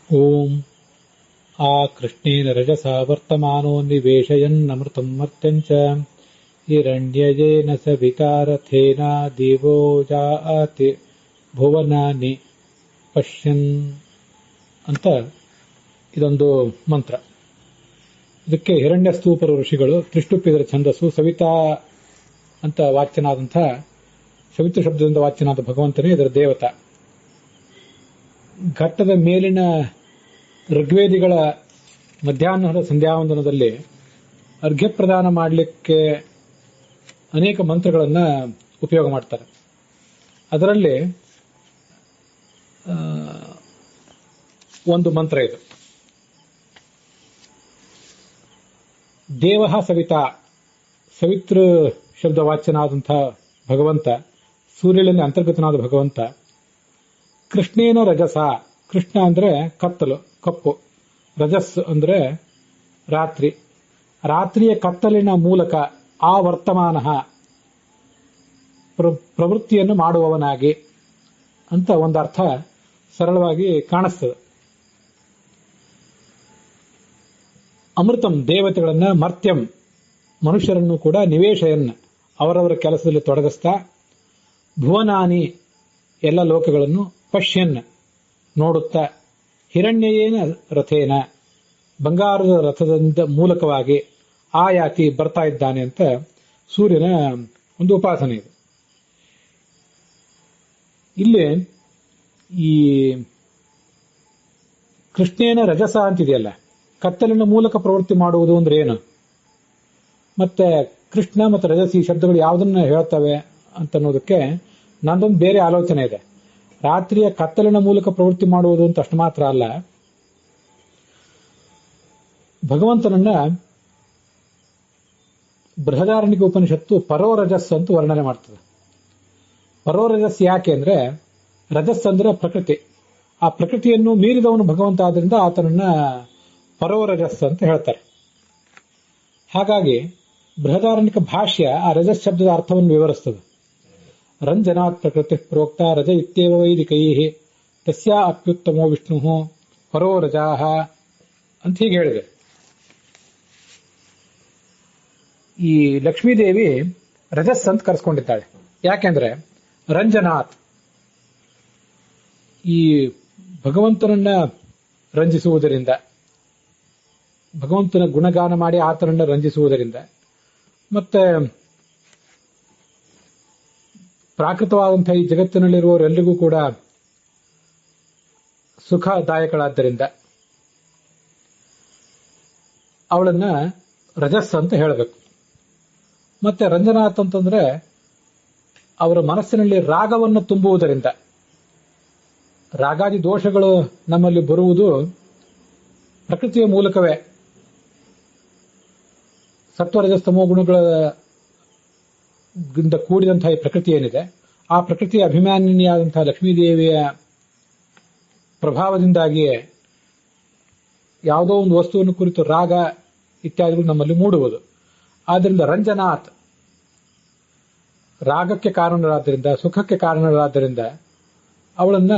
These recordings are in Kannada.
ಓಂ ಆ ಕೃಷ್ಣೇನ ರಜಸಾ ವರ್ತಮಾನೋ ನಿವೇಶಯನ್ನಮೃತಂ ಮರ್ತ್ಯಂಚ ಹಿರಣ್ಯಯೇನ ಸ ವಿಕಾರಥೇನ ದೇವೋ ಜಾತಿ ಭುವನಾನಿ ಪಶ್ಯನ್ ಅಂತ ಇದೊಂದು ಮಂತ್ರ. ಇದಕ್ಕೆ ಹಿರಣ್ಯ ಸ್ತೂಪರ ಋಷಿಗಳು ತ್ರಿಷ್ಟುಪ್ಪಿದರ ಛಂದಸ್ಸು ಸವಿತಾ ಅಂತ ವಾಚ್ಯನಾದಂಥ ಸವಿತು ಶಬ್ದದಿಂದ ವಾಚ್ಯನಾದ ಭಗವಂತನೇ ಇದರ ದೇವತಾ. ಘಟ್ಟದ ಮೇಲಿನ ಋಗ್ವೇದಿಗಳ ಮಧ್ಯಾಹ್ನದ ಸಂಧ್ಯಾವಂದನದಲ್ಲಿ ಅರ್ಘ್ಯ ಪ್ರದಾನ ಮಾಡಲಿಕ್ಕೆ ಅನೇಕ ಮಂತ್ರಗಳನ್ನು ಉಪಯೋಗ ಮಾಡ್ತಾರೆ. ಅದರಲ್ಲಿ ಒಂದು ಮಂತ್ರ ಇದು. ದೇವಃ ಸವಿತಾ, ಸವಿತೃ ಶಬ್ದವಾಚ್ಯನಾದಂಥ ಭಗವಂತ, ಸೂರ್ಯನಲ್ಲಿ ಅಂತರ್ಗತನಾದ ಭಗವಂತ. ಕೃಷ್ಣೇನ ರಜಸ, ಕೃಷ್ಣ ಅಂದ್ರೆ ಕತ್ತಲು, ಕಪ್ಪು. ರಜಸ್ ಅಂದ್ರೆ ರಾತ್ರಿ. ರಾತ್ರಿಯ ಕತ್ತಲಿನ ಮೂಲಕ ಆ ವರ್ತಮಾನ ಪ್ರವೃತ್ತಿಯನ್ನು ಮಾಡುವವನಾಗಿ ಅಂತ ಒಂದರ್ಥ ಸರಳವಾಗಿ ಕಾಣಿಸ್ತದೆ. ಅಮೃತಂ ದೇವತೆಗಳನ್ನ, ಮರ್ತ್ಯಂ ಮನುಷ್ಯರನ್ನು ಕೂಡ ನಿವೇಶಯನ್ನ ಅವರವರ ಕೆಲಸದಲ್ಲಿ ತೊಡಗಿಸ್ತಾ, ಭುವನಾನಿ ಎಲ್ಲ ಲೋಕಗಳನ್ನು, ಪಶ್ಯನ್ ನೋಡುತ್ತಾ, ಹಿರಣ್ಯಯೇನ ರಥೇನ ಬಂಗಾರದ ರಥದ ಮೂಲಕವಾಗಿ ಆಯಾತಿ ಬರ್ತಾ ಇದ್ದಾನೆ ಅಂತ ಸೂರ್ಯನ ಒಂದು ಉಪಾಸನೆ ಇದೆ. ಇಲ್ಲಿ ಈ ಕೃಷ್ಣೇನ ರಜಸ ಅಂತಿದೆಯಲ್ಲ, ಕತ್ತಲಿನ ಮೂಲಕ ಪ್ರವೃತ್ತಿ ಮಾಡುವುದು ಅಂದ್ರೆ ಏನು, ಮತ್ತೆ ಕೃಷ್ಣ ಮತ್ತು ರಜಸ್ ಈ ಶಬ್ದಗಳು ಯಾವುದನ್ನ ಹೇಳ್ತವೆ ಅಂತ ಅನ್ನೋದಕ್ಕೆ ನಂದೊಂದು ಬೇರೆ ಆಲೋಚನೆ ಇದೆ. ರಾತ್ರಿಯ ಕತ್ತಲಿನ ಮೂಲಕ ಪ್ರವೃತ್ತಿ ಮಾಡುವುದು ಅಂತ ಅಷ್ಟು ಮಾತ್ರ ಅಲ್ಲ, ಭಗವಂತನನ್ನ ಬೃಹದಾರಣ್ಯಕ ಉಪನಿಷತ್ತು ಪರೋರಜಸ್ ಅಂತ ವರ್ಣನೆ ಮಾಡ್ತದೆ. ಪರೋರಜಸ್ ಯಾಕೆ ಅಂದ್ರೆ, ರಜಸ್ ಅಂದ್ರೆ ಪ್ರಕೃತಿ. ಆ ಪ್ರಕೃತಿಯನ್ನು ಮೀರಿದವನು ಭಗವಂತ ಆದ್ರಿಂದ ಆತನನ್ನ ಪರೋರಜಸ್ ಅಂತ ಹೇಳ್ತಾರೆ. ಹಾಗಾಗಿ ಬೃಹದಾರಣ್ಯಕ ಭಾಷ್ಯ ಆ ರಜಸ್ ಶಬ್ದದ ಅರ್ಥವನ್ನು ವಿವರಿಸ್ತದೆ. ರಂಜನಾತ್ ಪ್ರಕೃತಿ ಪ್ರೋಕ್ತ ರಜ ಇತ್ಯೇವ ವೈದಿಕೈ ತಸ್ಯಾ ಅಪ್ಯುತ್ತಮೋ ವಿಷ್ಣು ಪರೋ ರಜಾಹ ಅಂತ ಹೀಗೆ ಹೇಳಿದೆ. ಈ ಲಕ್ಷ್ಮೀದೇವಿ ರಜಸ್ ಅಂತ ಕರೆಸ್ಕೊಂಡಿದ್ದಾಳೆ. ಯಾಕೆಂದ್ರೆ ರಂಜನಾಥ್, ಈ ಭಗವಂತನನ್ನ ರಂಜಿಸುವುದರಿಂದ, ಭಗವಂತನ ಗುಣಗಾನ ಮಾಡಿ ಆತನನ್ನ ರಂಜಿಸುವುದರಿಂದ, ಮತ್ತೆ ಪ್ರಾಕೃತವಾದಂತಹ ಈ ಜಗತ್ತಿನಲ್ಲಿರುವವರೆಲ್ಲರಿಗೂ ಕೂಡ ಸುಖದಾಯಕಳಾದ್ದರಿಂದ ಅವಳನ್ನ ರಜಸ್ ಅಂತ ಹೇಳಬೇಕು. ಮತ್ತೆ ರಂಜನಾಥ್ ಅಂತಂದ್ರೆ ಅವರ ಮನಸ್ಸಿನಲ್ಲಿ ರಾಗವನ್ನು ತುಂಬುವುದರಿಂದ, ರಾಗಾದಿ ದೋಷಗಳು ನಮ್ಮಲ್ಲಿ ಬರುವುದು ಪ್ರಕೃತಿಯ ಮೂಲಕವೇ. ಸತ್ವರಜಸ್ತಮೋ ಗುಣಗಳಿಂದ ಕೂಡಿದಂತಹ ಈ ಪ್ರಕೃತಿ ಏನಿದೆ, ಆ ಪ್ರಕೃತಿಯ ಅಭಿಮಾನಿನಿಯಾದಂತಹ ಲಕ್ಷ್ಮೀದೇವಿಯ ಪ್ರಭಾವದಿಂದಾಗಿಯೇ ಯಾವುದೋ ಒಂದು ವಸ್ತುವನ್ನು ಕುರಿತು ರಾಗ ಇತ್ಯಾದಿಗಳು ನಮ್ಮಲ್ಲಿ ಮೂಡುವುದು. ಆದ್ದರಿಂದ ರಂಜನಾಥ್ ರಾಗಕ್ಕೆ ಕಾರಣರಾದ್ದರಿಂದ, ಸುಖಕ್ಕೆ ಕಾರಣರಾದ್ದರಿಂದ ಅವಳನ್ನ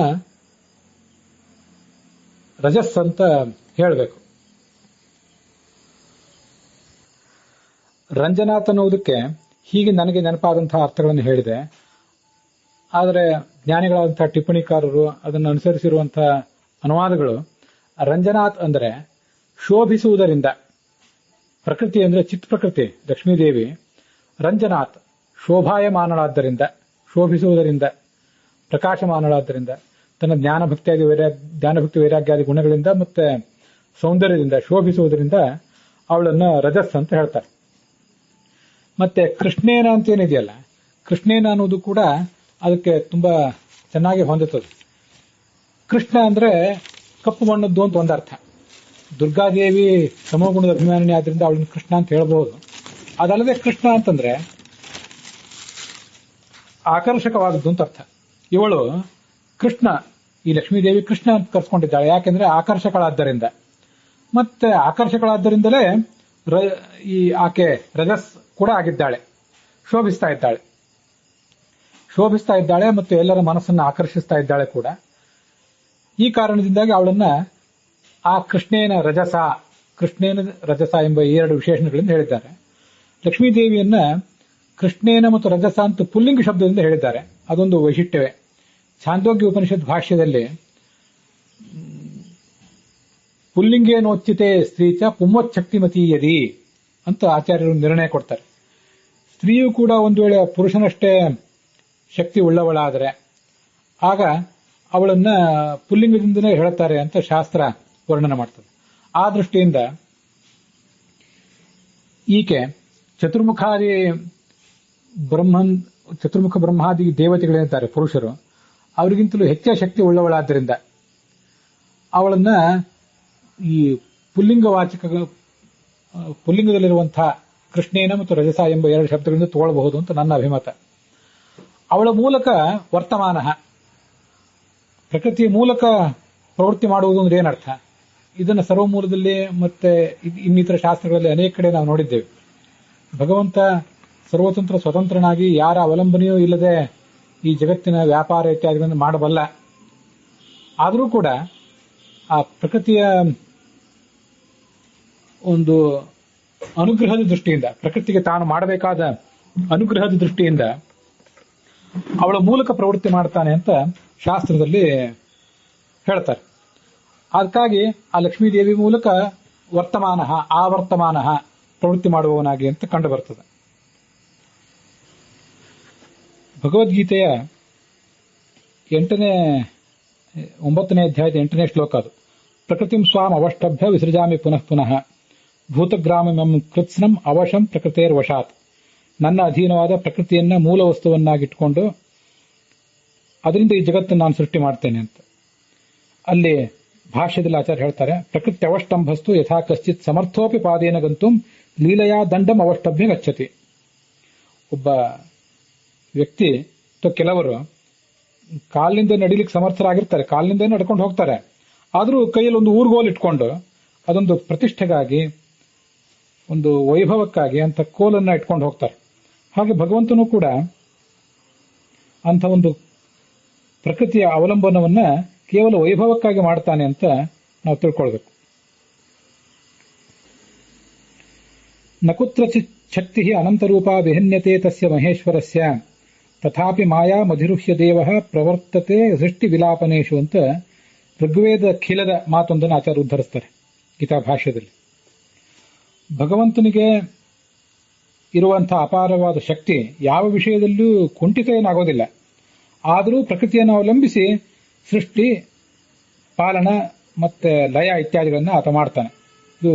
ರಜಸ್ ಅಂತ ಹೇಳಬೇಕು. ರಂಜನಾಥ್ ಅನ್ನೋದಕ್ಕೆ ಹೀಗೆ ನನಗೆ ನೆನಪಾದಂತಹ ಅರ್ಥಗಳನ್ನು ಹೇಳಿದೆ. ಆದರೆ ಜ್ಞಾನಿಗಳಾದಂತಹ ಟಿಪ್ಪಣಿಕಾರರು ಅದನ್ನು ಅನುಸರಿಸಿರುವಂತಹ ಅನುವಾದಗಳು ರಂಜನಾಥ್ ಅಂದರೆ ಶೋಭಿಸುವುದರಿಂದ, ಪ್ರಕೃತಿ ಅಂದ್ರೆ ಚಿತ್ ಪ್ರಕೃತಿ ಲಕ್ಷ್ಮೀದೇವಿ, ರಂಜನಾಥ್ ಶೋಭಾಯಮಾನಳಾದ್ದರಿಂದ, ಶೋಭಿಸುವುದರಿಂದ, ಪ್ರಕಾಶಮಾನಳಾದ್ದರಿಂದ, ತನ್ನ ಜ್ಞಾನಭಕ್ತಿ ವೈರಾಗ್ಯಾದಿ ಗುಣಗಳಿಂದ ಮತ್ತೆ ಸೌಂದರ್ಯದಿಂದ ಶೋಭಿಸುವುದರಿಂದ ಅವಳನ್ನ ರಜಸ್ ಅಂತ ಹೇಳ್ತಾರೆ. ಮತ್ತೆ ಕೃಷ್ಣೇನ ಅಂತ ಏನಿದೆಯಲ್ಲ, ಕೃಷ್ಣೇನ ಅನ್ನೋದು ಕೂಡ ಅದಕ್ಕೆ ತುಂಬಾ ಚೆನ್ನಾಗಿ ಹೊಂದುತ್ತದೆ. ಕೃಷ್ಣ ಅಂದ್ರೆ ಕಪ್ಪು ಬಣ್ಣದ್ದು ಅಂತ ಒಂದರ್ಥ. ದುರ್ಗಾದೇವಿ ಸಮೋಗುಣದ ಅಭಿಮಾನಿನಿ ಆದ್ರಿಂದ ಅವಳನ್ನ ಕೃಷ್ಣ ಅಂತ ಹೇಳಬಹುದು. ಅದಲ್ಲದೆ ಕೃಷ್ಣ ಅಂತಂದ್ರೆ ಆಕರ್ಷಕವಾದದ್ದು ಅಂತ ಅರ್ಥ. ಇವಳು ಕೃಷ್ಣ, ಈ ಲಕ್ಷ್ಮೀದೇವಿ ಕೃಷ್ಣ ಅಂತ ಕರ್ಸ್ಕೊಂಡಿದ್ದಾಳೆ. ಯಾಕೆಂದ್ರೆ ಆಕರ್ಷಕಳಾದ್ದರಿಂದ, ಮತ್ತೆ ಆಕರ್ಷಕಳಾದ್ದರಿಂದಲೇ ಈ ಆಕೆ ರಜಸ್ ಕೂಡ ಆಗಿದ್ದಾಳೆ, ಶೋಭಿಸ್ತಾ ಇದ್ದಾಳೆ ಮತ್ತು ಎಲ್ಲರ ಮನಸ್ಸನ್ನು ಆಕರ್ಷಿಸ್ತಾ ಇದ್ದಾಳೆ ಕೂಡ. ಈ ಕಾರಣದಿಂದಾಗಿ ಅವಳನ್ನ ಆ ಕೃಷ್ಣೇನ ರಜಸ, ಕೃಷ್ಣೇನ ರಜಸ ಎಂಬ ಈ ಎರಡು ವಿಶೇಷಣಗಳಿಂದ ಹೇಳಿದ್ದಾರೆ. ಲಕ್ಷ್ಮೀದೇವಿಯನ್ನ ಕೃಷ್ಣೇನ ಮತ್ತು ರಜಸ ಅಂತ ಪುಲ್ಲಿಂಗ ಶಬ್ದದಿಂದ ಹೇಳಿದ್ದಾರೆ. ಅದೊಂದು ವೈಶಿಷ್ಟ್ಯವೇ. ಛಾಂದೋಗ್ಯ ಉಪನಿಷತ್ ಭಾಷ್ಯದಲ್ಲಿ ಪುಲ್ಲಿಂಗೇನೋಚ್ಯತೆ ಸ್ತ್ರೀಚ ಪುಂವಚ್ಛಕ್ತಿಮತೀಯದಿ ಅಂತ ಆಚಾರ್ಯರು ನಿರ್ಣಯ ಕೊಡ್ತಾರೆ. ಸ್ತ್ರೀಯು ಕೂಡ ಒಂದು ವೇಳೆ ಪುರುಷನಷ್ಟೇ ಶಕ್ತಿ ಉಳ್ಳವಳಾದರೆ ಆಗ ಅವಳನ್ನ ಪುಲ್ಲಿಂಗದಿಂದಲೇ ಹೇಳುತ್ತಾರೆ ಅಂತ ಶಾಸ್ತ್ರ ವರ್ಣನೆ ಮಾಡ್ತದೆ. ಆ ದೃಷ್ಟಿಯಿಂದ ಈಕೆ ಚತುರ್ಮುಖ ಬ್ರಹ್ಮಾದಿ ದೇವತೆಗಳೇನಿದ್ದಾರೆ ಪುರುಷರು, ಅವರಿಗಿಂತಲೂ ಹೆಚ್ಚಿನ ಶಕ್ತಿ ಉಳ್ಳವಳಾದ್ದರಿಂದ ಅವಳನ್ನ ಈ ಪುಲ್ಲಿಂಗದಲ್ಲಿರುವಂತಹ ಕೃಷ್ಣೇನ ಮತ್ತು ರಜಸ ಎಂಬ ಎರಡು ಶಬ್ದಗಳಿಂದ ತಗೊಳ್ಳಬಹುದು ಅಂತ ನನ್ನ ಅಭಿಮತ. ಅವಳ ಮೂಲಕ ವರ್ತಮಾನ, ಪ್ರಕೃತಿಯ ಮೂಲಕ ಪ್ರವೃತ್ತಿ ಮಾಡುವುದು ಅಂದ್ರೆ ಏನರ್ಥ? ಇದನ್ನು ಸರ್ವಮೂಲದಲ್ಲಿ ಮತ್ತೆ ಇನ್ನಿತರ ಶಾಸ್ತ್ರಗಳಲ್ಲಿ ಅನೇಕ ಕಡೆ ನಾವು ನೋಡಿದ್ದೇವೆ. ಭಗವಂತ ಸರ್ವತಂತ್ರ ಸ್ವತಂತ್ರನಾಗಿ ಯಾರ ಅವಲಂಬನೆಯೂ ಇಲ್ಲದೆ ಈ ಜಗತ್ತಿನ ವ್ಯಾಪಾರ ಇತ್ಯಾದಿಗಳನ್ನು ಮಾಡಬಲ್ಲ. ಆದರೂ ಕೂಡ ಆ ಪ್ರಕೃತಿಯ ಒಂದು ಅನುಗ್ರಹದ ದೃಷ್ಟಿಯಿಂದ, ಪ್ರಕೃತಿಗೆ ತಾನು ಮಾಡಬೇಕಾದ ಅನುಗ್ರಹದ ದೃಷ್ಟಿಯಿಂದ ಅವಳ ಮೂಲಕ ಪ್ರವೃತ್ತಿ ಮಾಡ್ತಾನೆ ಅಂತ ಶಾಸ್ತ್ರದಲ್ಲಿ ಹೇಳ್ತಾರೆ. ಅದಕ್ಕಾಗಿ ಆ ಲಕ್ಷ್ಮೀದೇವಿ ಮೂಲಕ ವರ್ತಮಾನ ಆವರ್ತಮಾನ ಪ್ರವೃತ್ತಿ ಮಾಡುವವನಾಗಿ ಅಂತ ಕಂಡು ಬರ್ತದೆ. ಭಗವದ್ಗೀತೆಯ 9ನೇ ಅಧ್ಯಾಯದ 8ನೇ ಶ್ಲೋಕ ಅದು. ಪ್ರಕೃತಿಂ ಸ್ವಾಂ ಅವಷ್ಟಭ್ಯ ವಿಸೃಜಾಮಿ ಪುನಃ ಪುನಃ ಭೂತಗ್ರಾಮಂ ಕೃತ್ಸ್ನಂ ಅವಶಂ ಪ್ರಕೃತೇರ್ ವಶಾತ್. ನನ್ನ ಅಧೀನವಾದ ಪ್ರಕೃತಿಯನ್ನ ಮೂಲ ವಸ್ತುವನ್ನಾಗಿಟ್ಕೊಂಡು ಅದರಿಂದ ಈ ಜಗತ್ತನ್ನು ನಾನು ಸೃಷ್ಟಿ ಮಾಡ್ತೇನೆ ಅಂತ. ಅಲ್ಲಿ ಭಾಷ್ಯದಲ್ಲಿ ಆಚಾರ್ಯ ಹೇಳ್ತಾರೆ, ಪ್ರಕೃತಿ ಅವಷ್ಟಂಭಸ್ತು ಯಥಾ ಕಶ್ಚಿತ್ ಸಮರ್ಥೋಪಿ ಪಾದೇನ ಗಂತುಂ ಲೀಲೆಯಾ ದಂಡಂ ಅವಷ್ಟಭ್ಯ ಗಚ್ಚತಿ. ಒಬ್ಬ ವ್ಯಕ್ತಿ ಅಥವಾ ಕೆಲವರು ಕಾಲಿನಿಂದ ನಡಿಲಿಕ್ಕೆ ಸಮರ್ಥರಾಗಿರ್ತಾರೆ, ಕಾಲಿನಿಂದ ನಡ್ಕೊಂಡು ಹೋಗ್ತಾರೆ. ಆದರೂ ಕೈಯಲ್ಲಿ ಒಂದು ಊರ್ಗೋಲ್ ಇಟ್ಕೊಂಡು ಅದೊಂದು ಪ್ರತಿಷ್ಠೆಗಾಗಿ, ಒಂದು ವೈಭವಕ್ಕಾಗಿ ಅಂತ ಕೋಲನ್ನ ಇಟ್ಕೊಂಡು ಹೋಗ್ತಾರೆ. ಹಾಗೆ ಭಗವಂತನೂ ಕೂಡ ಅಂಥ ಒಂದು ಪ್ರಕೃತಿಯ ಅವಲಂಬನವನ್ನ ಕೇವಲ ವೈಭವಕ್ಕಾಗಿ ಮಾಡ್ತಾನೆ ಅಂತ ನಾವು ತಿಳ್ಕೊಳ್ಬೇಕು. ನಕುತ್ರಚಿತ್ ಶಕ್ತಿ ಅನಂತರೂಪ ವಿಹನ್ಯತೆ ತಸ್ಯ ಮಹೇಶ್ವರಸ್ಯ ತಥಾಪಿ ಮಾಯಾ ಮಧಿರುಹ್ಯ ದೇವ ಪ್ರವರ್ತತೆ ಸೃಷ್ಟಿ ವಿಲಾಪನೇಶು ಅಂತ ಋಗ್ವೇದ ಖಿಲದ ಮಾತೊಂದನ್ನು ಆಚಾರ್ಯ ಉದ್ಧರಿಸ್ತಾರೆ ಗೀತಾ ಭಾಷ್ಯದಲ್ಲಿ. ಭಗವಂತನಿಗೆ ಇರುವಂತಹ ಅಪಾರವಾದ ಶಕ್ತಿ ಯಾವ ವಿಷಯದಲ್ಲೂ ಕುಂಠಿತ ಏನಾಗೋದಿಲ್ಲ. ಆದರೂ ಪ್ರಕೃತಿಯನ್ನು ಅವಲಂಬಿಸಿ ಸೃಷ್ಟಿ, ಪಾಲನ ಮತ್ತೆ ಲಯ ಇತ್ಯಾದಿಗಳನ್ನು ಆತ ಮಾಡ್ತಾನೆ. ಇದು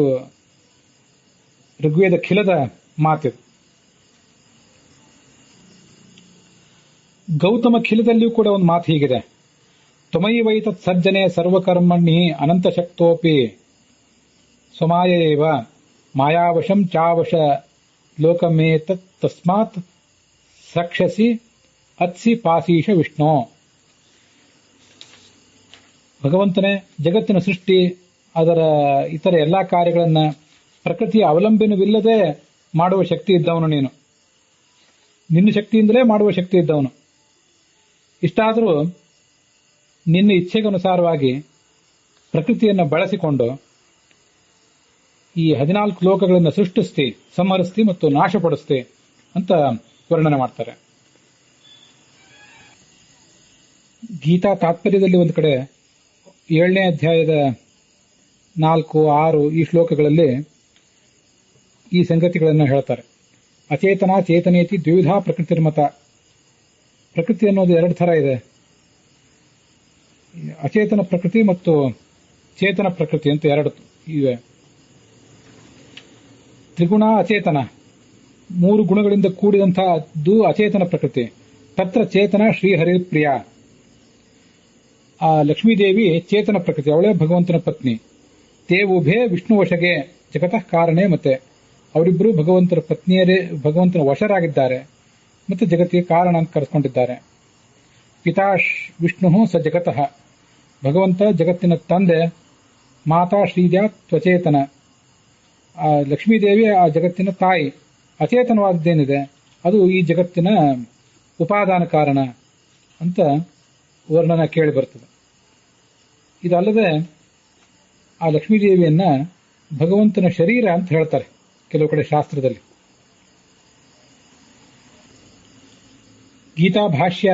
ಋಗ್ವೇದ ಖಿಲದ ಮಾತಿದು. ಗೌತಮ ಖಿಲದಲ್ಲಿಯೂ ಕೂಡ ಒಂದು ಮಾತು ಹೀಗಿದೆ, ತ್ವಮೈವೈತತ್ ಸಜ್ಜನೆ ಸರ್ವಕರ್ಮಣ್ಣಿ ಅನಂತಶಕ್ತೋಪಿ ಸ್ವಮಾಯೇವ ಮಾಯಾವಶಂ ಚಾವಶ ಲೋಕಮೇತತ್ ತಸ್ಮಾತ್ ಸಕ್ಷಸಿ ಅತ್ಸಿ ಪಾಸೀಶ ವಿಷ್ಣು. ಭಗವಂತನೇ ಜಗತ್ತಿನ ಸೃಷ್ಟಿ, ಅದರ ಇತರ ಎಲ್ಲಾ ಕಾರ್ಯಗಳನ್ನ ಪ್ರಕೃತಿಯ ಅವಲಂಬನವಿಲ್ಲದೆ ಮಾಡುವ ಶಕ್ತಿ ಇದ್ದವನು ನೀನು, ನಿನ್ನ ಶಕ್ತಿಯಿಂದಲೇ ಮಾಡುವ ಶಕ್ತಿ ಇದ್ದವನು. ಇಷ್ಟಾದರೂ ನಿನ್ನ ಇಚ್ಛೆಗನುಸಾರವಾಗಿ ಪ್ರಕೃತಿಯನ್ನು ಬಳಸಿಕೊಂಡು ಈ 14 ಲೋಕಗಳನ್ನು ಸೃಷ್ಟಿಸ್ತಿ, ಸಂಹರಿಸ್ತಿ ಮತ್ತು ನಾಶಪಡಿಸ್ತಿ ಅಂತ ವರ್ಣನೆ ಮಾಡ್ತಾರೆ. ಗೀತಾ ತಾತ್ಪರ್ಯದಲ್ಲಿ ಒಂದು ಕಡೆ 7ನೇ ಅಧ್ಯಾಯದ 4, 6 ಈ ಶ್ಲೋಕಗಳಲ್ಲಿ ಈ ಸಂಗತಿಗಳನ್ನು ಹೇಳ್ತಾರೆ. ಅಚೇತನ ಚೇತನೇತಿ ದ್ವಿವಿಧ ಪ್ರಕೃತಿರ್ಮತ. ಪ್ರಕೃತಿ ಅನ್ನೋದು 2 ಥರ ಇದೆ, ಅಚೇತನ ಪ್ರಕೃತಿ ಮತ್ತು ಚೇತನ ಪ್ರಕೃತಿ ಅಂತ 2 ಇವೆ. ತ್ರಿಗುಣ ಅಚೇತನ, 3 ಗುಣಗಳಿಂದ ಕೂಡಿದಂತಹದ್ದು ಅಚೇತನ ಪ್ರಕೃತಿ. ತತ್ರ ಚೇತನ ಶ್ರೀಹರಿ ಪ್ರಿಯ. ಆ ಲಕ್ಷ್ಮೀದೇವಿ ಚೇತನ ಪ್ರಕೃತಿ, ಅವಳೇ ಭಗವಂತನ ಪತ್ನಿ. ತೇ ಉಭೇ ವಿಷ್ಣುವಶಗೆ ಜಗತಃ ಕಾರಣೆ. ಮತ್ತೆ ಅವರಿಬ್ಬರು ಭಗವಂತನ ಪತ್ನಿಯರೇ, ಭಗವಂತನ ವಶರಾಗಿದ್ದಾರೆ ಮತ್ತೆ ಜಗತ್ತಿಗೆ ಕಾರಣ ಅಂತ ಕರೆಸ್ಕೊಂಡಿದ್ದಾರೆ. ಪಿತಾ ವಿಷ್ಣು ಸ ಜಗತಃ, ಭಗವಂತ ಜಗತ್ತಿನ ತಂದೆ. ಮಾತಾ ಶ್ರೀಜಾ ತ್ವಚೇತನ, ಆ ಲಕ್ಷ್ಮೀದೇವಿ ಆ ಜಗತ್ತಿನ ತಾಯಿ. ಅಚೇತನವಾದ್ದೇನಿದೆ ಅದು ಈ ಜಗತ್ತಿನ ಉಪಾದಾನ ಕಾರಣ ಅಂತ ವರ್ಣನ ಕೇಳಿ ಬರ್ತದೆ. ಇದಲ್ಲದೆ ಆ ಲಕ್ಷ್ಮೀದೇವಿಯನ್ನ ಭಗವಂತನ ಶರೀರ ಅಂತ ಹೇಳ್ತಾರೆ ಕೆಲವು ಕಡೆ ಶಾಸ್ತ್ರದಲ್ಲಿ. ಗೀತಾ ಭಾಷ್ಯ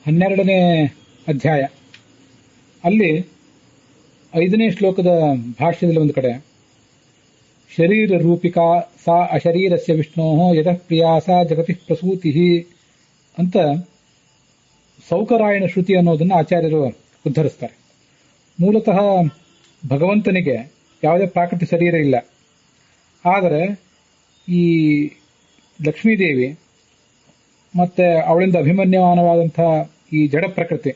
12ನೇ ಅಧ್ಯಾಯ ಅಲ್ಲಿ 5ನೇ ಶ್ಲೋಕದ ಭಾಷ್ಯದಲ್ಲಿ ಒಂದು ಕಡೆ ಶರೀರ ರೂಪಿಕಾ ಸಾ ಅಶರೀರಸ್ಯ ವಿಷ್ಣೋ ಯತಃ ಪ್ರಿಯಾ ಸಾ ಜಗತಿ ಪ್ರಸೂತಿ ಅಂತ ಸೌಕರಾಯಣ ಶ್ರುತಿ ಅನ್ನೋದನ್ನು ಆಚಾರ್ಯರು ಉದ್ಧರಿಸ್ತಾರೆ. ಮೂಲತಃ ಭಗವಂತನಿಗೆ ಯಾವುದೇ ಪ್ರಾಕೃತಿಕ ಶರೀರ ಇಲ್ಲ. ಆದರೆ ಈ ಲಕ್ಷ್ಮೀದೇವಿ ಮತ್ತೆ ಅವಳಿಂದ ಅಭಿಮನ್ಯಮಾನವಾದಂತಹ ಈ ಜಡ ಪ್ರಕೃತಿ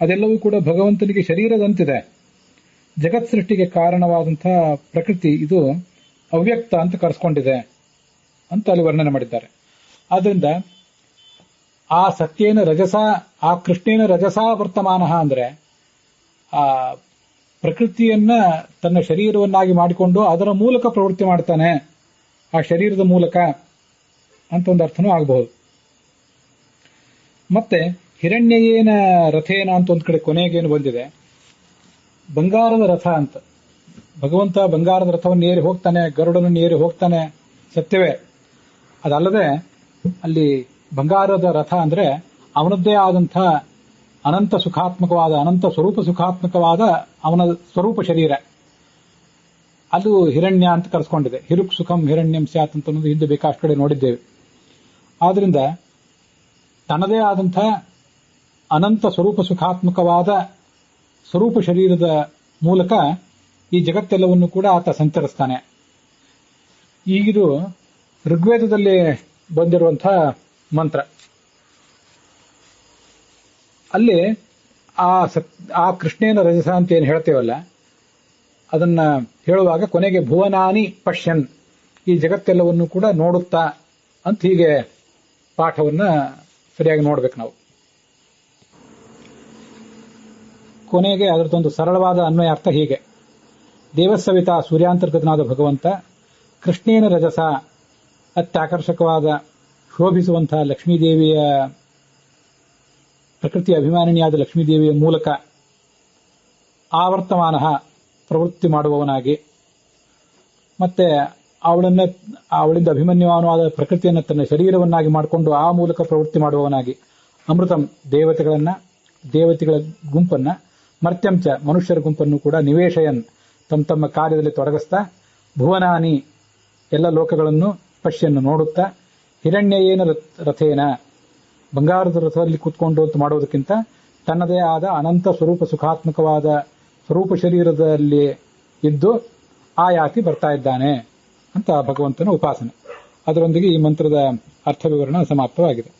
ಅದೆಲ್ಲವೂ ಕೂಡ ಭಗವಂತನಿಗೆ ಶರೀರದಂತಿದೆ. ಜಗತ್ ಸೃಷ್ಟಿಗೆ ಕಾರಣವಾದಂತಹ ಪ್ರಕೃತಿ ಇದು ಅವ್ಯಕ್ತ ಅಂತ ಕರೆಸ್ಕೊಂಡಿದೆ ಅಂತ ಅಲ್ಲಿ ವರ್ಣನೆ ಮಾಡಿದ್ದಾರೆ. ಆದ್ದರಿಂದ ಆ ಸತ್ಯೇನ ರಜಸ, ಆ ಕೃಷ್ಣೇನ ರಜಸ ವರ್ತಮಾನ ಅಂದ್ರೆ ಆ ಪ್ರಕೃತಿಯನ್ನ ತನ್ನ ಶರೀರವನ್ನಾಗಿ ಮಾಡಿಕೊಂಡು ಅದರ ಮೂಲಕ ಪ್ರವೃತ್ತಿ ಮಾಡ್ತಾನೆ, ಆ ಶರೀರದ ಮೂಲಕ ಅಂತ ಒಂದು ಅರ್ಥನೂ ಆಗಬಹುದು. ಮತ್ತೆ ಹಿರಣ್ಯಯೇನ ರಥೇನ ಅಂತ ಒಂದು ಕಡೆ ಕೊನೆಗೇನು ಬಂದಿದೆ, ಬಂಗಾರದ ರಥ ಅಂತ. ಭಗವಂತ ಬಂಗಾರದ ರಥವನ್ನು ಏರಿ ಹೋಗ್ತಾನೆ, ಗರುಡನನ್ನು ಏರಿ ಹೋಗ್ತಾನೆ, ಸತ್ಯವೇ. ಅದಲ್ಲದೆ ಅಲ್ಲಿ ಬಂಗಾರದ ರಥ ಅಂದ್ರೆ ಅವನದ್ದೇ ಆದಂಥ ಅನಂತ ಸುಖಾತ್ಮಕವಾದ, ಅನಂತ ಸ್ವರೂಪ ಸುಖಾತ್ಮಕವಾದ ಅವನ ಸ್ವರೂಪ ಶರೀರ. ಅದು ಹಿರಣ್ಯ ಅಂತ ಕರೆಸ್ಕೊಂಡಿದೆ. ಹಿರುಕ್ ಸುಖಂ ಹಿರಣ್ಯಂ ಸ್ಯಾತ್ ಅಂತ ಅನ್ನೋದು ಹಿಂದೆ ಬೇಕಾಷ್ಟು ಕಡೆ ನೋಡಿದ್ದೇವೆ. ಆದ್ರಿಂದ ತನ್ನದೇ ಆದಂಥ ಅನಂತ ಸ್ವರೂಪ ಸುಖಾತ್ಮಕವಾದ ಸ್ವರೂಪ ಶರೀರದ ಮೂಲಕ ಈ ಜಗತ್ತೆಲ್ಲವನ್ನು ಕೂಡ ಆತ ಸಂಚರಿಸ್ತಾನೆ. ಈಗಿದು ಋಗ್ವೇದದಲ್ಲಿ ಬಂದಿರುವಂತಹ ಮಂತ್ರ. ಅಲ್ಲಿ ಆ ಕೃಷ್ಣೇನ ರಜಸ ಅಂತ ಏನು ಹೇಳ್ತೇವಲ್ಲ, ಅದನ್ನ ಹೇಳುವಾಗ ಕೊನೆಗೆ ಭುವನಾನಿ ಪಶ್ಯನ್, ಈ ಜಗತ್ತೆಲ್ಲವನ್ನು ಕೂಡ ನೋಡುತ್ತಾ ಅಂತ ಹೀಗೆ ಪಾಠವನ್ನ ಸರಿಯಾಗಿ ನೋಡ್ಬೇಕು ನಾವು. ಕೊನೆಗೆ ಅದರದೊಂದು ಸರಳವಾದ ಅನ್ವಯ ಅರ್ಥ ಹೀಗೆ: ದೇವಸವಿತ ಸೂರ್ಯಾಂತರ್ಗತನಾದ ಭಗವಂತ ಕೃಷ್ಣೇನ ರಜಸ, ಅತ್ಯಾಕರ್ಷಕವಾದ ಶೋಭಿಸುವಂತಹ ಲಕ್ಷ್ಮೀದೇವಿಯ ಪ್ರಕೃತಿಯ ಅಭಿಮಾನಿನಿಯಾದ ಲಕ್ಷ್ಮೀದೇವಿಯ ಮೂಲಕ ಆವರ್ತಮಾನ ಪ್ರವೃತ್ತಿ ಮಾಡುವವನಾಗಿ, ಮತ್ತೆ ಅವಳಿಂದ ಅಭಿಮನ್ಯವಾದ ಪ್ರಕೃತಿಯನ್ನು ತನ್ನ ಶರೀರವನ್ನಾಗಿ ಮಾಡಿಕೊಂಡು ಆ ಮೂಲಕ ಪ್ರವೃತ್ತಿ ಮಾಡುವವನಾಗಿ, ಅಮೃತಂ ದೇವತೆಗಳ ಗುಂಪನ್ನ, ಮರ್ತ್ಯಂಚ ಮನುಷ್ಯರ ಗುಂಪನ್ನು ಕೂಡ ನಿವೇಶಯನ್ ತಮ್ಮ ಕಾರ್ಯದಲ್ಲಿ ತೊಡಗಿಸ್ತಾ, ಭುವನಾನಿ ಎಲ್ಲ ಲೋಕಗಳನ್ನು ಪಶ್ಯನ್ನು ನೋಡುತ್ತಾ, ಹಿರಣ್ಯಯೇನ ರಥೇನ ಬಂಗಾರದ ರಥದಲ್ಲಿ ಕೂತ್ಕೊಂಡು ಅಂತ ಮಾಡೋದಕ್ಕಿಂತ ತನ್ನದೇ ಆದ ಅನಂತ ಸ್ವರೂಪ ಸುಖಾತ್ಮಕವಾದ ಸ್ವರೂಪ ಶರೀರದಲ್ಲಿ ಇದ್ದು ಆಯಾತಿ ಬರ್ತಾ ಇದ್ದಾನೆ ಅಂತ ಭಗವಂತನ ಉಪಾಸನೆ. ಅದರೊಂದಿಗೆ ಈ ಮಂತ್ರದ ಅರ್ಥ ವಿವರಣ ಸಮಾಪ್ತವಾಗಿದೆ.